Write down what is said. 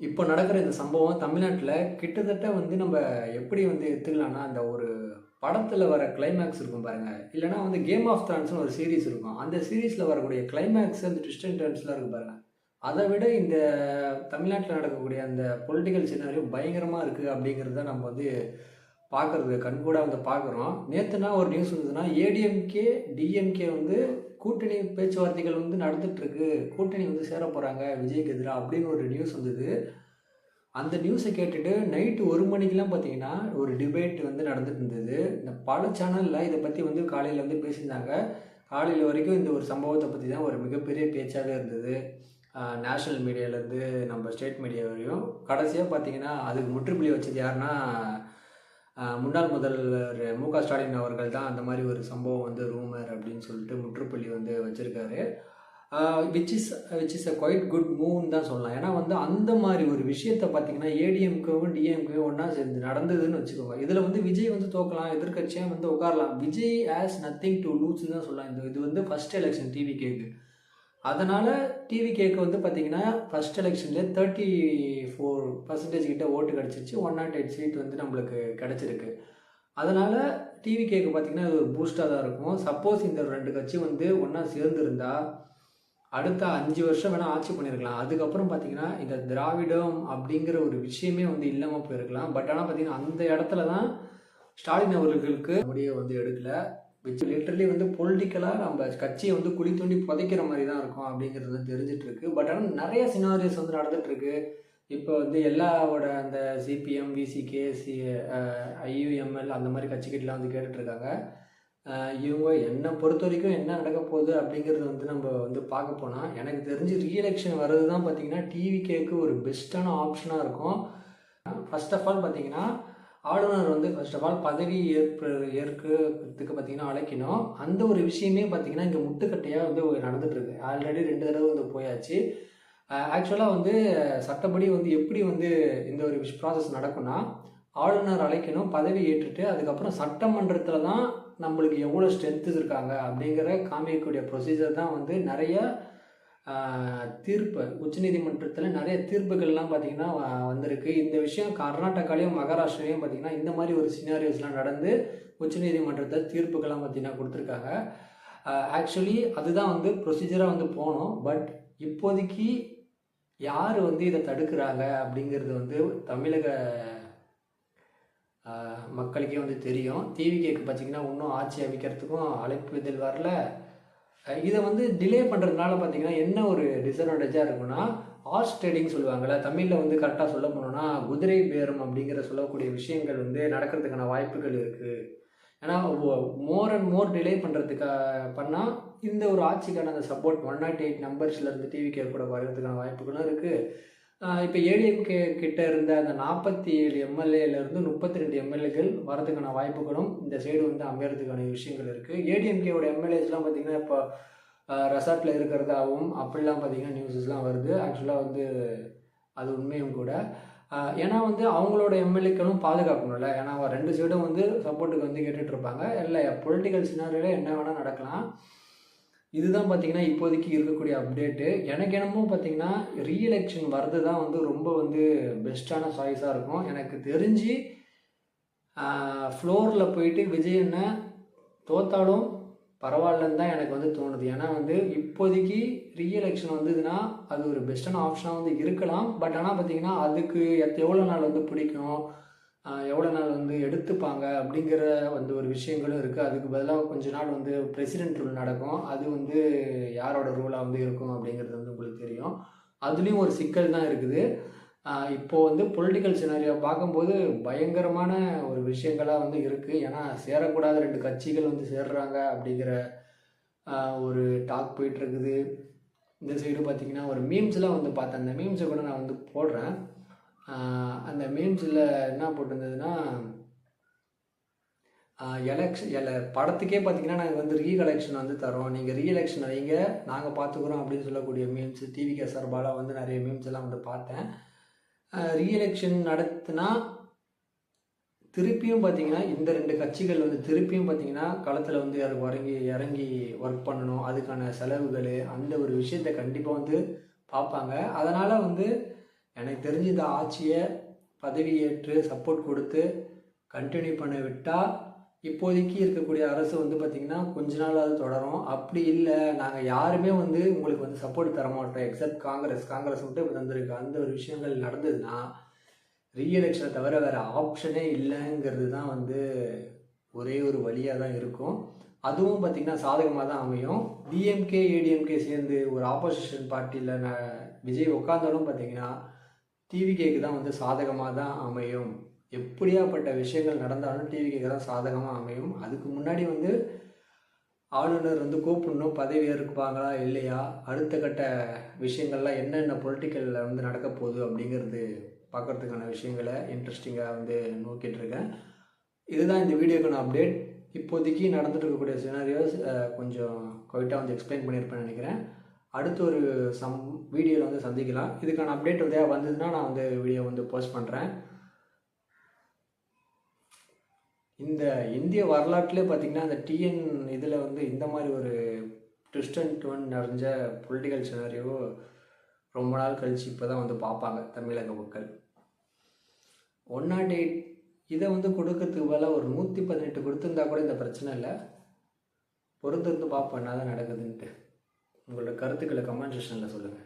இப்போ நடக்கிற இந்த சம்பவம் தமிழ்நாட்டில கிட்டத்தட்ட வந்து நம்ம எப்படி வந்து எடுத்துக்கலாம்னா, அந்த ஒரு படத்துல வர கிளைமேக்ஸ் இருக்கும் பாருங்க. இல்லன்னா வந்து கேம் ஆஃப் த்ரான்ஸ்ன்னு ஒரு சீரிஸ் இருக்கும். அந்த சீரிஸ்ல வரக்கூடிய கிளைமேக்ஸ் அந்த ட்விஸ்ட் அண்ட் டர்ன்ஸ்லாம் இருக்கு பாருங்க. அத விட இந்த தமிழ்நாட்டில நடக்கக்கூடிய அந்த பொலிட்டிக்கல் சினாரியோ பயங்கரமா இருக்கு அப்படிங்கிறத நம்ம வந்து பார்க்கறது கண்கூடா வந்து பார்க்குறோம். நேத்துனா ஒரு நியூஸ் வந்ததுன்னா, ஏடிஎம்கே, டிஎம்கே வந்து கூட்டணி பேச்சுவார்த்தைகள் வந்து நடந்துட்டு இருக்கு. கூட்டணி வந்து சேர போறாங்க விஜய்க்கு எதிரா அப்படின்னு ஒரு நியூஸ் வந்தது. அந்த நியூஸை கேட்டுட்டு நைட்டு 1 மணிக்கெல்லாம் பார்த்தீங்கன்னா, ஒரு டிபேட் வந்து நடந்துட்டு இருந்தது. இந்த பல சேனல்ல இத பத்தி வந்து காலையில வந்து பேசியிருந்தாங்க. காலையில வரைக்கும் இந்த ஒரு சம்பவத்த பத்தி தான் ஒரு மிகப்பெரிய பேச்சாவே இருந்தது. நேஷனல் மீடியாலேருந்து நம்ம ஸ்டேட் மீடியா வரையும். கடைசியா பார்த்தீங்கன்னா, அதுக்கு முற்றுப்புள்ளி வச்சது யாருன்னா, முன்னாள் முதல்வர் மு.க. ஸ்டாலின் அவர்கள் தான் அந்த மாரி ஒரு சம்பவம் வந்து ரூமர் அப்படின்னு சொல்லிட்டு முற்றுப்புள்ளி வந்து வச்சிருக்காரு. ஆ விச் இஸ் குவைட் குட் மூவ்ன்னு தான் சொல்லலாம். ஏன்னா வந்து அந்த மாரி ஒரு விஷயத்த பார்த்தீங்கன்னா, ஏடிஎம்கேவும், டிஎம்கேவும் ஒண்ணா சேர்ந்து நடந்ததுன்னு வச்சுக்கோங்க. இதில வந்து விஜய் வந்து தோக்கலாம், எதிர்க்கட்சியா வந்து உட்காரலாம். விஜய் ஹேஸ் நத்திங் டூ லூஸ்ன்னு தான் சொல்லலாம். இது வந்து ஃபர்ஸ்ட் எலெக்ஷன் டிவிகேக்கு. அதனால டிவிகேக்கு வந்து பார்த்தீங்கன்னா, ஃபர்ஸ்ட் எலெக்ஷன்ல 34% கிட்ட ஓட்டு கிடைச்சிருச்சு. 108 சீட் வந்து நம்மளுக்கு கிடைச்சிருக்கு. அதனால டிவிகேக்கு பார்த்தீங்கன்னா, அது ஒரு பூஸ்ட்டா தான் இருக்கும். சப்போஸ் இந்த 2 கட்சி வந்து ஒண்ணா சேர்ந்திருந்தா, அடுத்த 5 வருஷம் வேணா ஆட்சி பண்ணியிருக்கலாம். அதுக்கப்புறம் பார்த்தீங்கன்னா, இந்த திராவிடம் அப்படிங்கிற ஒரு விஷயமே வந்து இல்லாம போயிருக்கலாம். பட் ஆனா பார்த்தீங்கன்னா, அந்த இடத்துல தான் ஸ்டாலின் அவர்களுக்கு முடிய வந்து எடுக்கல. விச் லிட்டரலி வந்து பொலிட்டிக்கலா நம்ம கட்சிய வந்து குழி தோண்டி புதைக்கிற மாரி தான் இருக்கும் அப்படிங்கிறது வந்து தெரிஞ்சுட்டு இருக்கு. பட் ஆனா நெறைய சினாரியோஸ் வந்து நடந்துட்டு இருக்கு. இப்போ வந்து எல்லாவோட அந்த சிபிஎம், விசிகே, ஐயுஎம்எல் அந்த மாரி கட்சிக்கிட்டலாம் வந்து கேட்டுட்டு இருக்காங்க. இவங்க என்ன பொறுத்தவரைக்கும் என்ன நடக்க போகுது அப்படிங்கிறது வந்து நம்ம வந்து பார்க்க போனா, எனக்கு தெரிஞ்சு ரீஎலெக்ஷன் வர்றது தான் பார்த்தீங்கன்னா, டிவிகேக்கு ஒரு பெஸ்ட்டான ஆப்ஷனா இருக்கும். ஃபர்ஸ்ட் ஆஃப் ஆல் பார்த்தீங்கன்னா, ஆளுநர் வந்து ஃபர்ஸ்ட் ஆஃப் ஆல் பதவி ஏற்கிறதுக்கு பார்த்தீங்கன்னா அழைக்கணும். அந்த ஒரு விஷயமே பார்த்தீங்கன்னா, இங்க முட்டுக்கட்டையா வந்து நடந்துட்டு இருக்கு. ஆல்ரெடி 2 தடவ வந்து போயாச்சு. ஆக்சுவலா வந்து சட்டப்படி வந்து எப்படி வந்து இந்த ஒரு ப்ராசஸ் நடக்கும்னா, ஆளுநர் அழைக்கணும், பதவி ஏற்றுட்டு அதுக்கப்புறம் சட்டமன்றத்தில தான் நம்மளுக்கு எவ்வளோ ஸ்ட்ரென்த் இருக்காங்க அப்படிங்கிற காமிக்கக்கூடிய ப்ரொசீஜர் தான் வந்து நெறைய தீர்ப்பு உச்சநீதிமன்றத்தில் நிறைய தீர்ப்புகள்லாம் பார்த்தீங்கன்னா வந்திருக்கு. இந்த விஷயம் கர்நாடகாலையும் மகாராஷ்டிராலையும் பார்த்தீங்கன்னா இந்த மாதிரி ஒரு சினாரியோஸ்லாம் நடந்து உச்சநீதிமன்றத்தில் தீர்ப்புகள்லாம் பார்த்தீங்கன்னா கொடுத்துருக்காங்க. ஆக்சுவலி அதுதான் வந்து ப்ரொசீஜராக வந்து போனோம். பட் இப்போதைக்கு யார் வந்து இதை தடுக்கிறாங்க அப்படிங்கிறது வந்து தமிழக மக்களுக்கே வந்து தெரியும். டிவிகேக்கு பார்த்தீங்கன்னா இன்னும் ஆட்சி அமைக்கிறதுக்கும் அழைப்பிதழ் வரல. இதை வந்து டிலே பண்ணுறதுனால பார்த்தீங்கன்னா என்ன ஒரு டிஸ்அட்வான்டேஜாக இருக்குன்னா, ஹார்ஸ் ட்ரேடிங் சொல்லுவாங்கள்ல, தமிழில் வந்து கரெக்டாக சொல்ல போனோம்னா குதிரை பேரம் அப்படிங்கிற சொல்லக்கூடிய விஷயங்கள் வந்து நடக்கிறதுக்கான வாய்ப்புகள் இருக்குது. ஏன்னா மோர் அண்ட் மோர் டிலே பண்ணுறதுக்கு பண்ணால் இந்த ஒரு ஆட்சிக்கான அந்த சப்போர்ட் 108 நம்பர்ஸ்லேருந்து டிவிகே கூட வர்றதுக்கான வாய்ப்புகளும் இருக்குது. இப்போ ஏடிஎம்கே கிட்ட இருந்த அந்த 47 எம்எல்ஏலேருந்து 32 எம்எல்ஏக்கள் வரதுக்கான வாய்ப்புகளும் இந்த சைடு வந்து அமையறதுக்கான விஷயங்கள் இருக்குது. ஏடிஎம்கேவோட எம்எல்ஏஸ்லாம் பார்த்தீங்கன்னா இப்போ ரெசார்ட்டில் இருக்கிறதாகவும் அப்படிலாம் பார்த்தீங்கன்னா நியூஸஸ்லாம் வருது. ஆக்சுவலாக வந்து அது உண்மையும் கூட. ஏன்னா வந்து அவங்களோட எம்எல்ஏக்களும் பாதுகாக்கணும்ல. ஏன்னா 2 சைடும் வந்து சப்போர்ட்டுக்கு வந்து கேட்டுட்ருப்பாங்க. இல்லை பொலிட்டிக்கல் சினாரியோவில் என்ன வேணால் நடக்கலாம். இதுதான் பார்த்தீங்கன்னா இப்போதைக்கு இருக்கக்கூடிய அப்டேட்டு. எனக்கு என்னமோ பார்த்தீங்கன்னா ரீஎலெக்ஷன் வர்றது தான் வந்து ரொம்ப வந்து பெஸ்ட்டான சாய்ஸாக இருக்கும். எனக்கு தெரிஞ்சு ஃப்ளோரில் போயிட்டு விஜய் அண்ணன் தோத்தாலும் பரவாயில்லன்னு தான் எனக்கு வந்து தோணுது. ஏன்னா வந்து இப்போதைக்கு ரீஎலெக்ஷன் வந்ததுன்னா அது ஒரு பெஸ்ட்டான ஆப்ஷனாக வந்து இருக்கலாம். பட் ஆனால் பார்த்தீங்கன்னா அதுக்கு எவ்வளோ நாள் வந்து பிடிக்கும், எவ்வளோ நாள் வந்து எடுத்துப்பாங்க அப்படிங்கிற வந்து ஒரு விஷயங்களும் இருக்குது. அதுக்கு பதிலாக கொஞ்ச நாள் வந்து பிரசிடென்ட் ரூல் நடக்கும். அது வந்து யாரோட ரூலாக வந்து இருக்கும் அப்படிங்கிறது வந்து உங்களுக்கு தெரியும். அதுலேயும் ஒரு சிக்கல் தான் இருக்குது. இப்போது வந்து பொலிட்டிக்கல் சினாரியோ பார்க்கும்போது பயங்கரமான ஒரு விஷயங்களாக வந்து இருக்குது. ஏன்னா சேரக்கூடாத 2 கட்சிகள் வந்து சேர்றாங்க அப்படிங்கிற ஒரு டாக் போயிட்டுருக்குது. இந்த சைடு பார்த்தீங்கன்னா ஒரு மீம்ஸ்லாம் வந்து பார்த்தேன். அந்த மீம்ஸை கூட நான் வந்து போடுறேன். அந்த மீம்ஸில் என்ன போட்டிருந்ததுன்னா, படத்துக்கே பார்த்தீங்கன்னா நாங்கள் வந்து ரீஎலெக்ஷன் வந்து தரோம், நீங்கள் ரீஎலெக்ஷன் வைங்க நாங்கள் பார்த்துக்குறோம் அப்படின்னு சொல்லக்கூடிய மீம்ஸ் டிவிகே சார்பால வந்து நிறைய மீம்ஸ் எல்லாம் வந்து பார்த்தேன். ரீஎலெக்ஷன் நடத்தினா திருப்பியும் பார்த்தீங்கன்னா இந்த 2 கட்சிகள் வந்து திருப்பியும் பார்த்தீங்கன்னா களத்தில் வந்து இறங்கி ஒர்க் பண்ணணும். அதுக்கான செலவுகள் அந்த ஒரு விஷயத்தை கண்டிப்பாக வந்து பார்ப்பாங்க. அதனால் வந்து எனக்கு தெரிஞ்சு இந்த ஆட்சியை பதவியேற்று சப்போர்ட் கொடுத்து கண்டினியூ பண்ண விட்டால் இப்போதைக்கு இருக்கக்கூடிய அரசு வந்து பார்த்திங்கன்னா கொஞ்ச நாள் அது தொடரும். அப்படி இல்லை, நாங்கள் யாருமே வந்து உங்களுக்கு வந்து சப்போர்ட் தர மாட்டோம் எக்ஸப்ட் காங்கிரஸ் மட்டும் இப்போ தந்திருக்கு, அந்த ஒரு விஷயங்கள் நடந்ததுன்னா ரீஎலெக்ஷனை தவிர வேறு ஆப்ஷனே இல்லைங்கிறது தான் வந்து ஒரே ஒரு வழியாக தான் இருக்கும். அதுவும் பார்த்திங்கன்னா சாதகமாக தான் அமையும். டிஎம்கே ஏடிஎம்கே சேர்ந்து ஒரு ஆப்போசிஷன் பார்ட்டியில் விஜய் உட்காந்தாலும் பார்த்திங்கன்னா டிவிகேக்கு தான் வந்து சாதகமாக தான் அமையும். எப்படியாப்பட்ட விஷயங்கள் நடந்தாலும் டிவிகேக்கு தான் சாதகமாக அமையும். அதுக்கு முன்னாடி வந்து ஆளுநர் வந்து கூப்பிடணும், பதவி ஏற்பாங்களா இல்லையா, அடுத்த கட்ட விஷயங்கள்லாம் என்னென்ன பொலிட்டிக்கலில் வந்து நடக்க போகுது அப்படிங்கிறது பார்க்குறதுக்கான விஷயங்களை இன்ட்ரெஸ்டிங்காக வந்து நோக்கிட்டு இருக்கேன். இதுதான் இந்த வீடியோக்கான அப்டேட். இப்போதைக்கு நடந்துட்டு இருக்கக்கூடிய சினாரியோஸ் கொஞ்சம் குவைட்டாக வந்து எக்ஸ்பிளைன் பண்ணியிருப்பேன்னு நினைக்கிறேன். அடுத்து ஒரு வீடியோவில் வந்து சந்திக்கலாம். இதுக்கான அப்டேட் வந்து வந்ததுன்னா நான் வந்து வீடியோ வந்து போஸ்ட் பண்ணுறேன். இந்த இந்திய வரலாற்றிலே பார்த்திங்கன்னா அந்த டிஎன் இதில் வந்து இந்த மாதிரி ஒரு ட்விஸ்ட் அண்ட் டர்ன் நிறைஞ்ச பொலிட்டிக்கல் சினாரியோ ரொம்ப நாள் கழித்து இப்போ தான் வந்து பார்ப்பாங்க தமிழக மக்கள். 108 இதை வந்து கொடுக்கறதுக்கு பதிலாக ஒரு 118 கொடுத்துருந்தா கூட இந்த பிரச்சனை இல்லை. பொறுத்திருந்து பார்ப்போம் என்ன தான் நடக்குதுன்ட்டு. உங்களோட கருத்துக்களை கமெண்ட் செக்ஷனில் சொல்லுங்கள்.